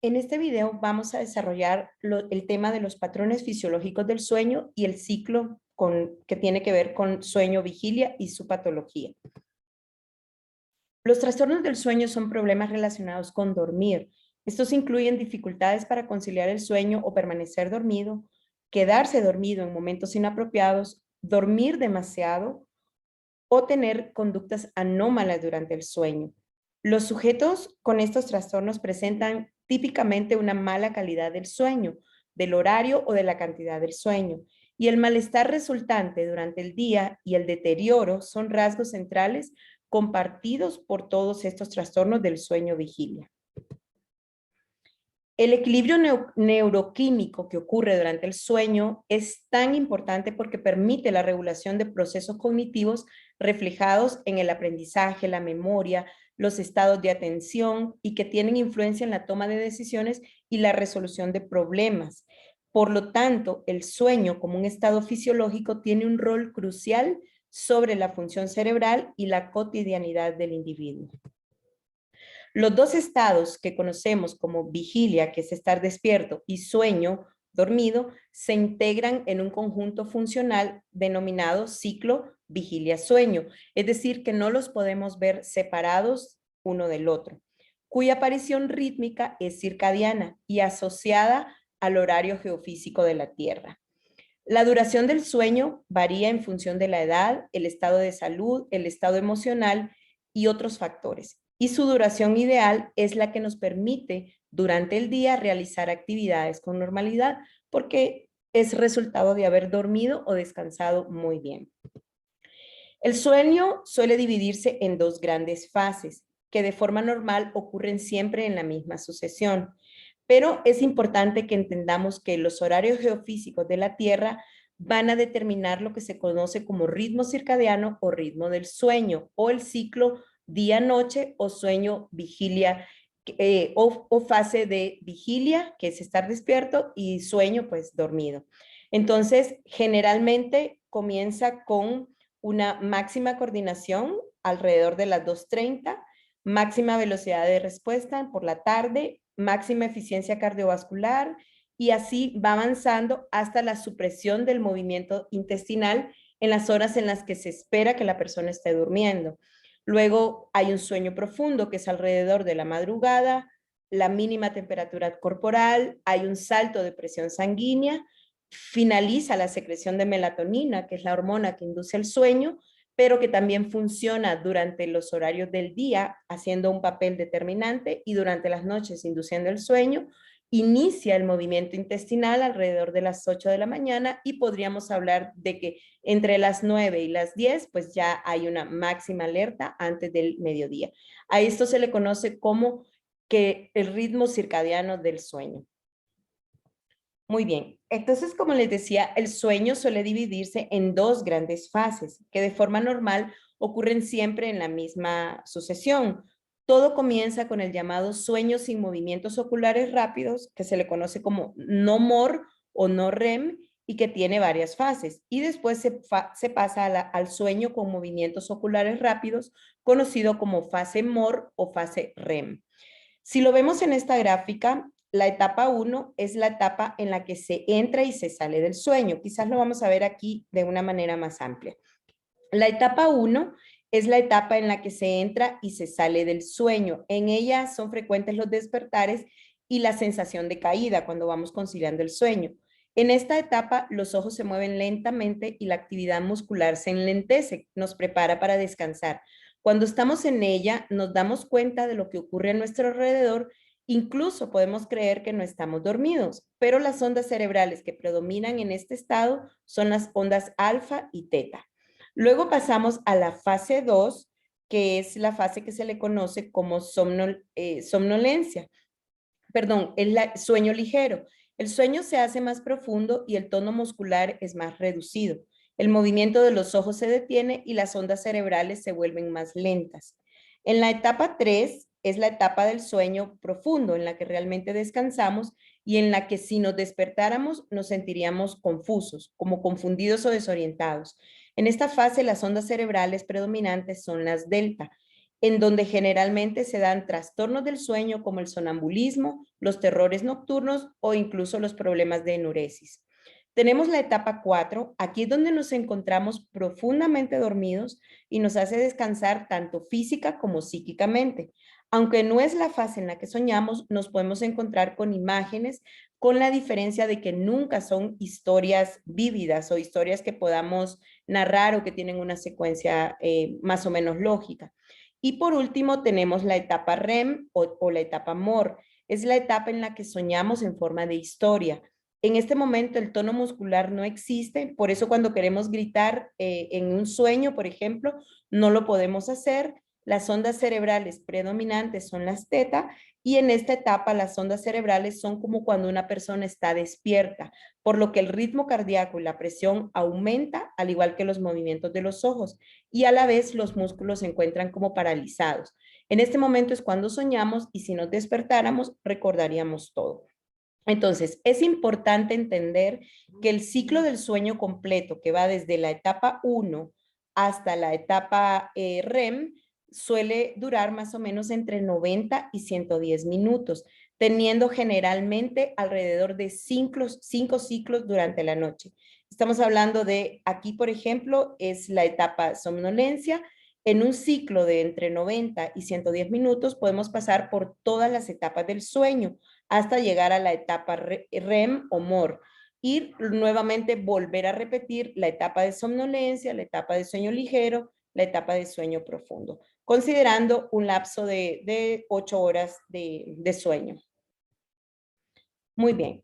En este video vamos a desarrollar el tema de los patrones fisiológicos del sueño y el ciclo que tiene que ver con sueño, vigilia y su patología. Los trastornos del sueño son problemas relacionados con dormir. Estos incluyen dificultades para conciliar el sueño o permanecer dormido, quedarse dormido en momentos inapropiados, dormir demasiado o tener conductas anómalas durante el sueño. Los sujetos con estos trastornos presentan típicamente una mala calidad del sueño, del horario o de la cantidad del sueño, y el malestar resultante durante el día y el deterioro son rasgos centrales compartidos por todos estos trastornos del sueño vigilia. El equilibrio neuroquímico que ocurre durante el sueño es tan importante porque permite la regulación de procesos cognitivos reflejados en el aprendizaje, la memoria, los estados de atención y que tienen influencia en la toma de decisiones y la resolución de problemas. Por lo tanto, el sueño como un estado fisiológico tiene un rol crucial sobre la función cerebral y la cotidianidad del individuo. Los dos estados que conocemos como vigilia, que es estar despierto, y sueño, dormido, se integran en un conjunto funcional denominado ciclo vigilia-sueño, es decir, que no los podemos ver separados uno del otro, cuya aparición rítmica es circadiana y asociada al horario geofísico de la Tierra. La duración del sueño varía en función de la edad, el estado de salud, el estado emocional y otros factores. Y su duración ideal es la que nos permite durante el día realizar actividades con normalidad porque es resultado de haber dormido o descansado muy bien. El sueño suele dividirse en dos grandes fases que de forma normal ocurren siempre en la misma sucesión. Pero es importante que entendamos que los horarios geofísicos de la Tierra van a determinar lo que se conoce como ritmo circadiano o ritmo del sueño, o el ciclo día-noche o sueño vigilia, o fase de vigilia, que es estar despierto, y sueño, pues dormido. Entonces, generalmente comienza con una máxima coordinación alrededor de las 2:30, máxima velocidad de respuesta por la tarde, máxima eficiencia cardiovascular y así va avanzando hasta la supresión del movimiento intestinal en las horas en las que se espera que la persona esté durmiendo. Luego hay un sueño profundo que es alrededor de la madrugada, la mínima temperatura corporal, hay un salto de presión sanguínea, finaliza la secreción de melatonina, que es la hormona que induce el sueño, pero que también funciona durante los horarios del día, haciendo un papel determinante, y durante las noches, induciendo el sueño. Inicia el movimiento intestinal alrededor de las 8 de la mañana y podríamos hablar de que entre las 9 y las 10, pues ya hay una máxima alerta antes del mediodía. A esto se le conoce como que el ritmo circadiano del sueño. Muy bien, entonces como les decía, el sueño suele dividirse en dos grandes fases que de forma normal ocurren siempre en la misma sucesión. Todo comienza con el llamado sueño sin movimientos oculares rápidos, que se le conoce como no MOR o no REM, y que tiene varias fases. Y después se pasa al sueño con movimientos oculares rápidos, conocido como fase MOR o fase REM. Si lo vemos en esta gráfica, la etapa 1 es la etapa en la que se entra y se sale del sueño. Quizás lo vamos a ver aquí de una manera más amplia. La etapa 1 es la etapa en la que se entra y se sale del sueño. En ella son frecuentes los despertares y la sensación de caída cuando vamos conciliando el sueño. En esta etapa, los ojos se mueven lentamente y la actividad muscular se enlentece, nos prepara para descansar. Cuando estamos en ella, nos damos cuenta de lo que ocurre a nuestro alrededor. Incluso podemos creer que no estamos dormidos, pero las ondas cerebrales que predominan en este estado son las ondas alfa y teta. Luego pasamos a la fase 2, que es la fase que se le conoce como somnolencia. Perdón, el sueño ligero. El sueño se hace más profundo y el tono muscular es más reducido. El movimiento de los ojos se detiene y las ondas cerebrales se vuelven más lentas. En la etapa 3 es la etapa del sueño profundo, en la que realmente descansamos y en la que si nos despertáramos nos sentiríamos confusos, como confundidos o desorientados. En esta fase las ondas cerebrales predominantes son las delta en donde generalmente se dan trastornos del sueño como el sonambulismo, los terrores nocturnos o incluso los problemas de enuresis. Tenemos la etapa 4, aquí es donde nos encontramos profundamente dormidos y nos hace descansar tanto física como psíquicamente. Aunque no es la fase en la que soñamos, nos podemos encontrar con imágenes, con la diferencia de que nunca son historias vívidas o historias que podamos narrar o que tienen una secuencia más o menos lógica. Y por último tenemos la etapa REM o la etapa MOR. Es la etapa en la que soñamos en forma de historia. En este momento el tono muscular no existe, por eso cuando queremos gritar en un sueño, por ejemplo, no lo podemos hacer. Las ondas cerebrales predominantes son las teta y en esta etapa las ondas cerebrales son como cuando una persona está despierta, por lo que el ritmo cardíaco y la presión aumenta, al igual que los movimientos de los ojos, y a la vez los músculos se encuentran como paralizados. En este momento es cuando soñamos y si nos despertáramos recordaríamos todo. Entonces, es importante entender que el ciclo del sueño completo, que va desde la etapa 1 hasta la etapa REM, suele durar más o menos entre 90 y 110 minutos, teniendo generalmente alrededor de 5 ciclos durante la noche. Estamos hablando de, aquí por ejemplo, es la etapa somnolencia. En un ciclo de entre 90 y 110 minutos podemos pasar por todas las etapas del sueño hasta llegar a la etapa REM o MOR y nuevamente volver a repetir la etapa de somnolencia, la etapa de sueño ligero, la etapa de sueño profundo, considerando un lapso de 8 horas de sueño. Muy bien.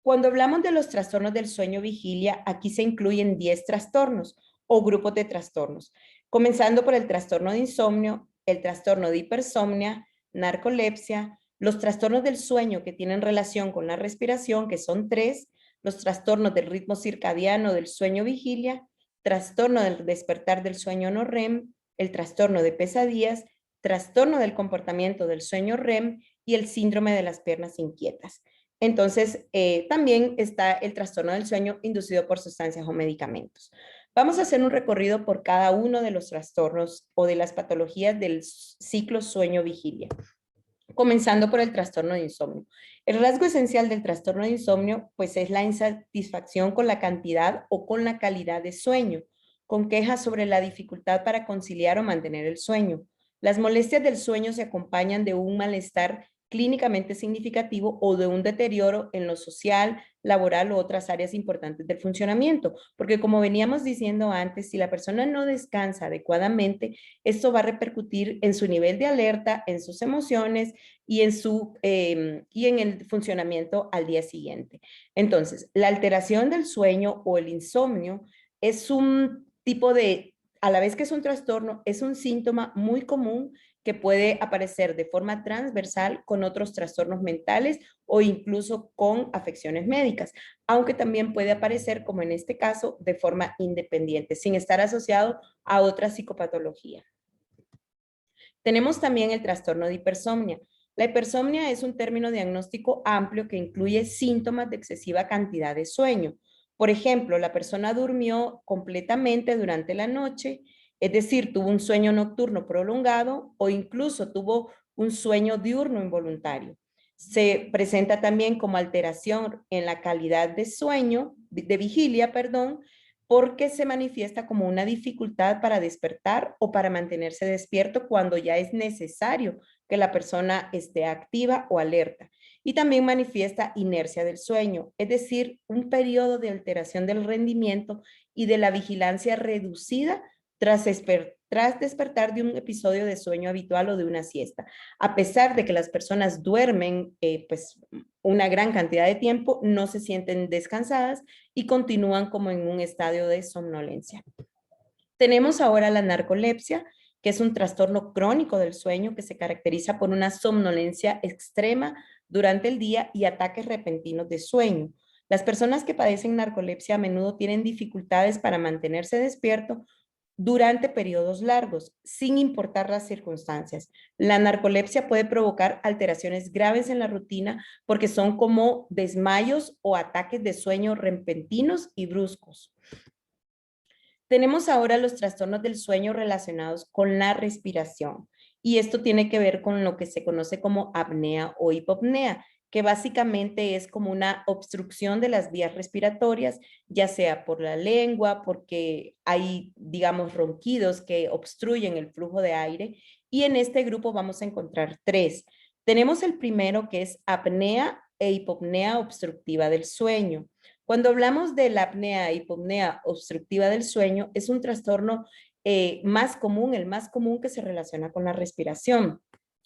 Cuando hablamos de los trastornos del sueño vigilia, aquí se incluyen 10 trastornos o grupos de trastornos, comenzando por el trastorno de insomnio, el trastorno de hipersomnia, narcolepsia, los trastornos del sueño que tienen relación con la respiración, que son 3, los trastornos del ritmo circadiano del sueño vigilia, trastorno del despertar del sueño no REM, el trastorno de pesadillas, trastorno del comportamiento del sueño REM y el síndrome de las piernas inquietas. Entonces, también está el trastorno del sueño inducido por sustancias o medicamentos. Vamos a hacer un recorrido por cada uno de los trastornos o de las patologías del ciclo sueño-vigilia, comenzando por el trastorno de insomnio. El rasgo esencial del trastorno de insomnio, pues, es la insatisfacción con la cantidad o con la calidad de sueño, con quejas sobre la dificultad para conciliar o mantener el sueño. Las molestias del sueño se acompañan de un malestar clínicamente significativo o de un deterioro en lo social, laboral u otras áreas importantes del funcionamiento. Porque como veníamos diciendo antes, si la persona no descansa adecuadamente, esto va a repercutir en su nivel de alerta, en sus emociones y en el funcionamiento al día siguiente. Entonces, la alteración del sueño o el insomnio es un tipo de, a la vez que es un trastorno, es un síntoma muy común que puede aparecer de forma transversal con otros trastornos mentales o incluso con afecciones médicas, aunque también puede aparecer, como en este caso, de forma independiente, sin estar asociado a otra psicopatología. Tenemos también el trastorno de hipersomnia. La hipersomnia es un término diagnóstico amplio que incluye síntomas de excesiva cantidad de sueño. Por ejemplo, la persona durmió completamente durante la noche, es decir, tuvo un sueño nocturno prolongado o incluso tuvo un sueño diurno involuntario. Se presenta también como alteración en la calidad de sueño, de vigilia, perdón, porque se manifiesta como una dificultad para despertar o para mantenerse despierto cuando ya es necesario que la persona esté activa o alerta. Y también manifiesta inercia del sueño, es decir, un periodo de alteración del rendimiento y de la vigilancia reducida tras despertar de un episodio de sueño habitual o de una siesta. A pesar de que las personas duermen pues una gran cantidad de tiempo, no se sienten descansadas y continúan como en un estadio de somnolencia. Tenemos ahora la narcolepsia, que es un trastorno crónico del sueño que se caracteriza por una somnolencia extrema durante el día y ataques repentinos de sueño. Las personas que padecen narcolepsia a menudo tienen dificultades para mantenerse despierto durante periodos largos, sin importar las circunstancias. La narcolepsia puede provocar alteraciones graves en la rutina porque son como desmayos o ataques de sueño repentinos y bruscos. Tenemos ahora los trastornos del sueño relacionados con la respiración. y esto tiene que ver con lo que se conoce como apnea o hipopnea, que básicamente es como una obstrucción de las vías respiratorias, ya sea por la lengua, porque hay, digamos, ronquidos que obstruyen el flujo de aire, y en este grupo vamos a encontrar tres. Tenemos el primero, que es apnea e hipopnea obstructiva del sueño. Cuando hablamos de la apnea e hipopnea obstructiva del sueño, es un trastorno más común, el más común, que se relaciona con la respiración.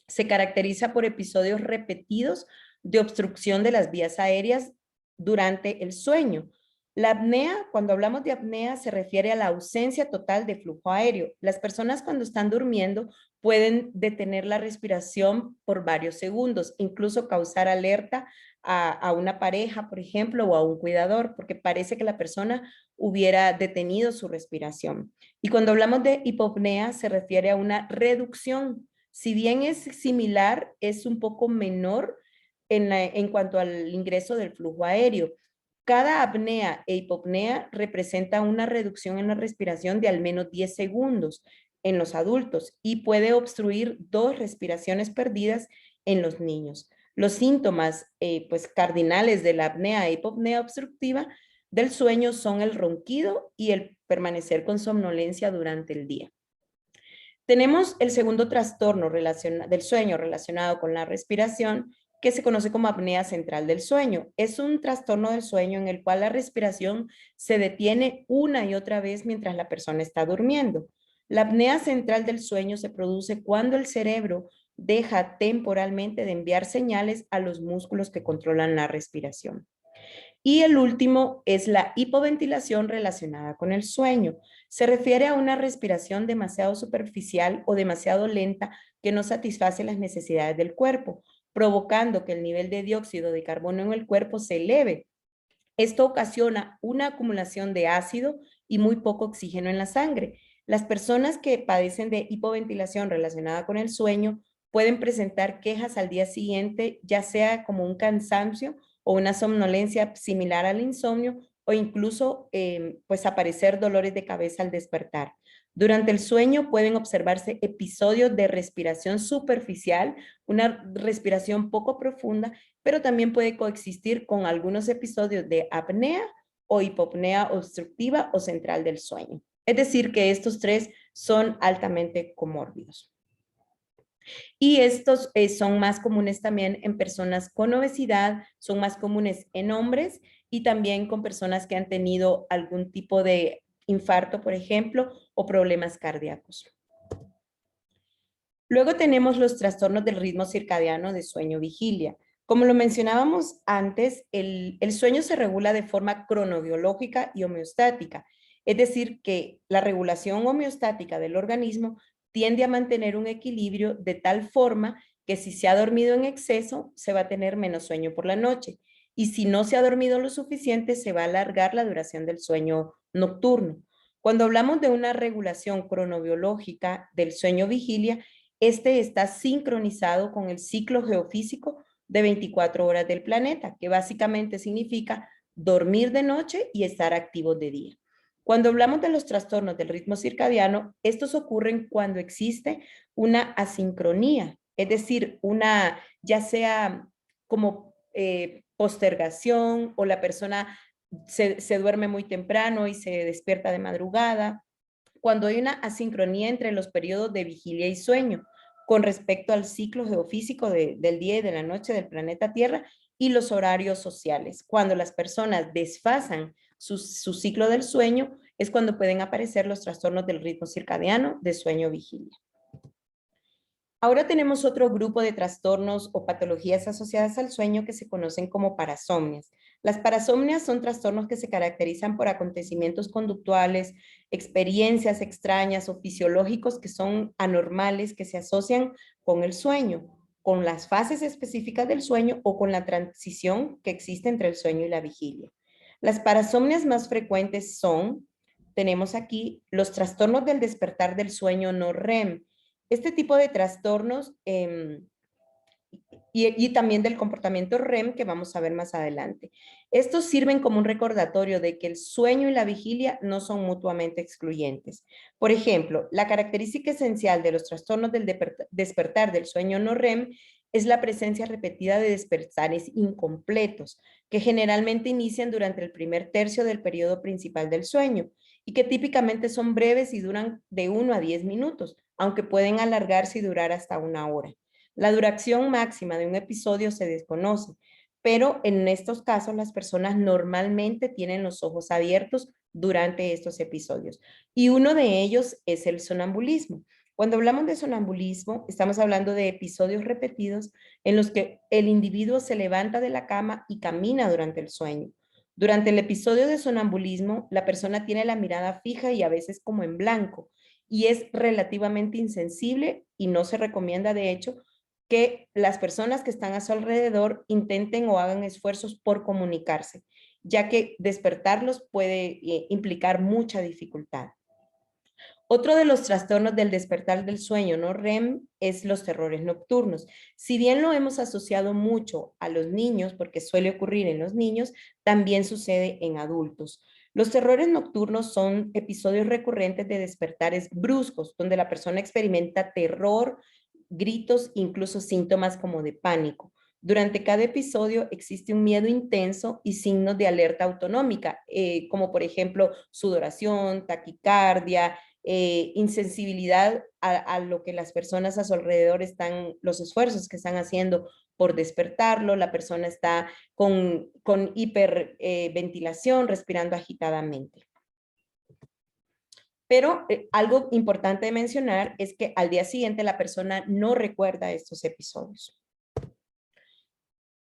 Se caracteriza por episodios repetidos de obstrucción de las vías aéreas durante el sueño. La apnea, cuando hablamos de apnea, se refiere a la ausencia total de flujo aéreo. Las personas, cuando están durmiendo, pueden detener la respiración por varios segundos, incluso causar alerta a una pareja, por ejemplo, o a un cuidador, porque parece que la persona hubiera detenido su respiración. Y cuando hablamos de hipopnea, se refiere a una reducción. Si bien es similar, es un poco menor en cuanto al ingreso del flujo aéreo. Cada apnea e hipopnea representa una reducción en la respiración de al menos 10 segundos en los adultos y puede obstruir 2 respiraciones perdidas en los niños. Los síntomas pues cardinales de la apnea e hipopnea obstructiva del sueño son el ronquido y el permanecer con somnolencia durante el día. Tenemos el segundo trastorno del sueño relacionado con la respiración, que se conoce como apnea central del sueño. Es un trastorno del sueño en el cual la respiración se detiene una y otra vez mientras la persona está durmiendo. La apnea central del sueño se produce cuando el cerebro deja temporalmente de enviar señales a los músculos que controlan la respiración. Y el último es la hipoventilación relacionada con el sueño. Se refiere a una respiración demasiado superficial o demasiado lenta que no satisface las necesidades del cuerpo, provocando que el nivel de dióxido de carbono en el cuerpo se eleve. Esto ocasiona una acumulación de ácido y muy poco oxígeno en la sangre. Las personas que padecen de hipoventilación relacionada con el sueño pueden presentar quejas al día siguiente, ya sea como un cansancio o una somnolencia similar al insomnio, o incluso pues aparecer dolores de cabeza al despertar. Durante el sueño pueden observarse episodios de respiración superficial, una respiración poco profunda, pero también puede coexistir con algunos episodios de apnea o hipopnea obstructiva o central del sueño. Es decir, que estos tres son altamente comórbidos. Y estos son más comunes también en personas con obesidad, son más comunes en hombres y también con personas que han tenido algún tipo de infarto, por ejemplo, o problemas cardíacos. Luego tenemos los trastornos del ritmo circadiano de sueño-vigilia. Como lo mencionábamos antes, el sueño se regula de forma cronobiológica y homeostática, es decir, que la regulación homeostática del organismo tiende a mantener un equilibrio de tal forma que si se ha dormido en exceso, se va a tener menos sueño por la noche. Y si no se ha dormido lo suficiente, se va a alargar la duración del sueño nocturno. Cuando hablamos de una regulación cronobiológica del sueño-vigilia, este está sincronizado con el ciclo geofísico de 24 horas del planeta, que básicamente significa dormir de noche y estar activos de día. Cuando hablamos de los trastornos del ritmo circadiano, estos ocurren cuando existe una asincronía, es decir, una ya sea como postergación o la persona se duerme muy temprano y se despierta de madrugada, cuando hay una asincronía entre los periodos de vigilia y sueño con respecto al ciclo geofísico del día y de la noche del planeta Tierra y los horarios sociales. Cuando las personas desfasan su ciclo del sueño, es cuando pueden aparecer los trastornos del ritmo circadiano de sueño-vigilia. Ahora tenemos otro grupo de trastornos o patologías asociadas al sueño que se conocen como parasomnias. Las parasomnias son trastornos que se caracterizan por acontecimientos conductuales, experiencias extrañas o fisiológicos que son anormales, que se asocian con el sueño, con las fases específicas del sueño o con la transición que existe entre el sueño y la vigilia. Las parasomnias más frecuentes son, tenemos aquí, los trastornos del despertar del sueño no REM. Este tipo de trastornos y también del comportamiento REM que vamos a ver más adelante. Estos sirven como un recordatorio de que el sueño y la vigilia no son mutuamente excluyentes. Por ejemplo, la característica esencial de los trastornos del despertar del sueño no REM es la presencia repetida de despertares incompletos, que generalmente inician durante el primer tercio del periodo principal del sueño y que típicamente son breves y duran de 1 a 10 minutos, aunque pueden alargarse y durar hasta 1 hora. La duración máxima de un episodio se desconoce, pero en estos casos las personas normalmente tienen los ojos abiertos durante estos episodios. Y uno de ellos es el sonambulismo. Cuando hablamos de sonambulismo, estamos hablando de episodios repetidos en los que el individuo se levanta de la cama y camina durante el sueño. Durante el episodio de sonambulismo, la persona tiene la mirada fija y a veces como en blanco, y es relativamente insensible y no se recomienda, de hecho, que las personas que están a su alrededor intenten o hagan esfuerzos por comunicarse, ya que despertarlos puede implicar mucha dificultad. Otro de los trastornos del despertar del sueño no REM es los terrores nocturnos. Si bien lo hemos asociado mucho a los niños, porque suele ocurrir en los niños, también sucede en adultos. Los terrores nocturnos son episodios recurrentes de despertares bruscos, donde la persona experimenta terror, gritos, incluso síntomas como de pánico. Durante cada episodio existe un miedo intenso y signos de alerta autonómica, como por ejemplo sudoración, taquicardia, insensibilidad a lo que las personas a su alrededor están, los esfuerzos que están haciendo por despertarlo, la persona está con hiperventilación, respirando agitadamente. Pero algo importante de mencionar es que al día siguiente la persona no recuerda estos episodios.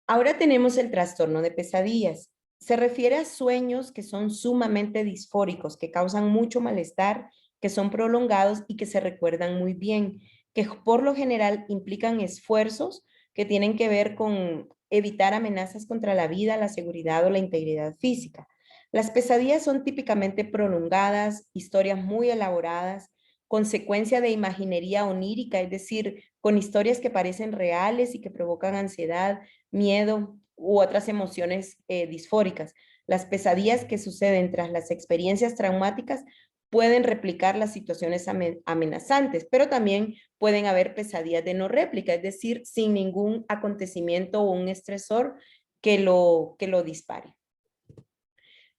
Ahora tenemos el trastorno de pesadillas. Se refiere a sueños que son sumamente disfóricos, que causan mucho malestar, que son prolongados y que se recuerdan muy bien, que por lo general implican esfuerzos que tienen que ver con evitar amenazas contra la vida, la seguridad o la integridad física. Las pesadillas son típicamente prolongadas, historias muy elaboradas, consecuencia de imaginería onírica, es decir, con historias que parecen reales y que provocan ansiedad, miedo u otras emociones disfóricas. Las pesadillas que suceden tras las experiencias traumáticas pueden replicar las situaciones amenazantes, pero también pueden haber pesadillas de no réplica, es decir, sin ningún acontecimiento o un estresor que lo dispare.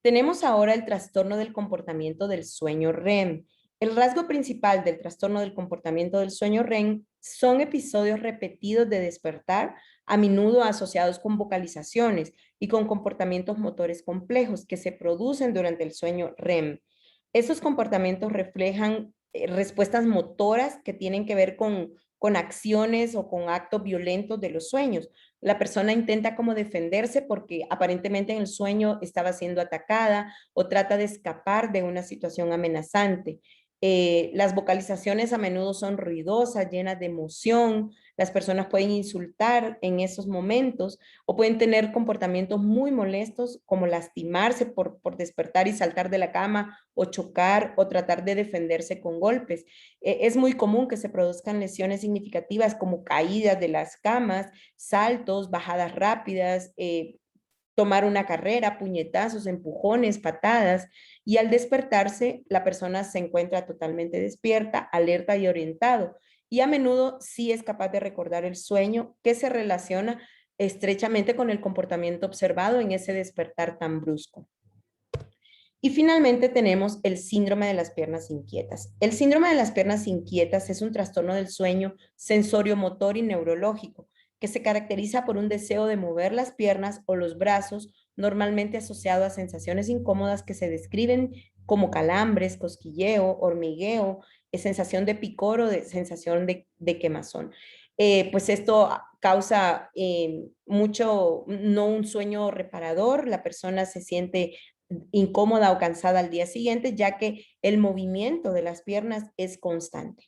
Tenemos ahora el trastorno del comportamiento del sueño REM. El rasgo principal del trastorno del comportamiento del sueño REM son episodios repetidos de despertar, a menudo asociados con vocalizaciones y con comportamientos motores complejos que se producen durante el sueño REM. Esos comportamientos reflejan respuestas motoras que tienen que ver con acciones o con actos violentos de los sueños. La persona intenta como defenderse porque aparentemente en el sueño estaba siendo atacada o trata de escapar de una situación amenazante. Las vocalizaciones a menudo son ruidosas, llenas de emoción. Las personas pueden insultar en esos momentos o pueden tener comportamientos muy molestos como lastimarse por despertar y saltar de la cama o chocar o tratar de defenderse con golpes. Es muy común que se produzcan lesiones significativas como caídas de las camas, saltos, bajadas rápidas, tomar una carrera, puñetazos, empujones, patadas, y al despertarse la persona se encuentra totalmente despierta, alerta y orientado, y a menudo sí es capaz de recordar el sueño que se relaciona estrechamente con el comportamiento observado en ese despertar tan brusco. Y finalmente tenemos el síndrome de las piernas inquietas. El síndrome de las piernas inquietas es un trastorno del sueño sensorio-motor y neurológico que se caracteriza por un deseo de mover las piernas o los brazos, normalmente asociado a sensaciones incómodas que se describen como calambres, cosquilleo, hormigueo, sensación de picor o de sensación de quemazón. Pues esto causa mucho, no un sueño reparador, la persona se siente incómoda o cansada al día siguiente, ya que el movimiento de las piernas es constante.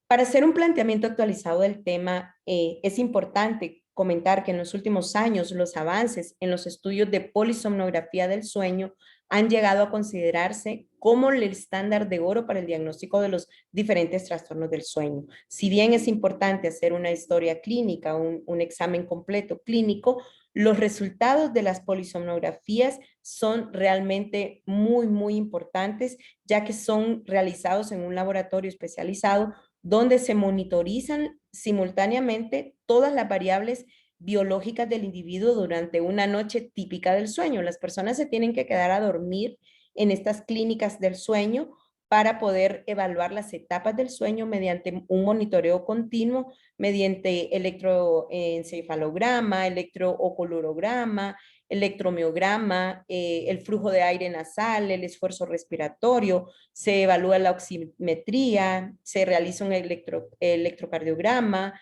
Para hacer un planteamiento actualizado del tema, es importante comentar que en los últimos años los avances en los estudios de polisomnografía del sueño han llegado a considerarse como el estándar de oro para el diagnóstico de los diferentes trastornos del sueño. Si bien es importante hacer una historia clínica, un examen completo clínico, los resultados de las polisomnografías son realmente muy importantes, ya que son realizados en un laboratorio especializado donde se monitorizan simultáneamente todas las variables biológicas del individuo durante una noche típica del sueño. Las personas se tienen que quedar a dormir en estas clínicas del sueño para poder evaluar las etapas del sueño mediante un monitoreo continuo, mediante electroencefalograma, electrooculorograma, electromiograma, el flujo de aire nasal, el esfuerzo respiratorio, se evalúa la oximetría, se realiza un electrocardiograma,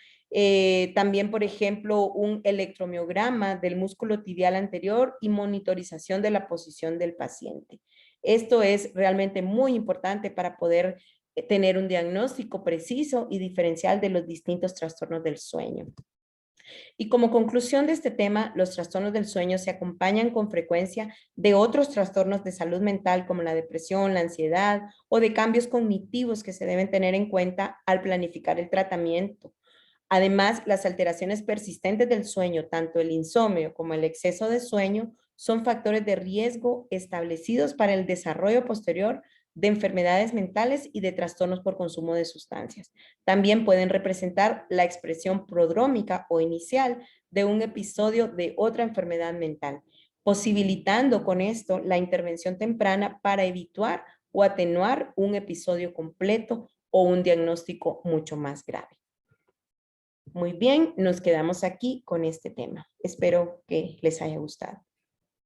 también, por ejemplo, un electromiograma del músculo tibial anterior y monitorización de la posición del paciente. Esto es realmente muy importante para poder tener un diagnóstico preciso y diferencial de los distintos trastornos del sueño. Y como conclusión de este tema, los trastornos del sueño se acompañan con frecuencia de otros trastornos de salud mental como la depresión, la ansiedad o de cambios cognitivos que se deben tener en cuenta al planificar el tratamiento. Además, las alteraciones persistentes del sueño, tanto el insomnio como el exceso de sueño, son factores de riesgo establecidos para el desarrollo posterior de enfermedades mentales y de trastornos por consumo de sustancias. También pueden representar la expresión prodrómica o inicial de un episodio de otra enfermedad mental, posibilitando con esto la intervención temprana para evitar o atenuar un episodio completo o un diagnóstico mucho más grave. Muy bien, nos quedamos aquí con este tema. Espero que les haya gustado.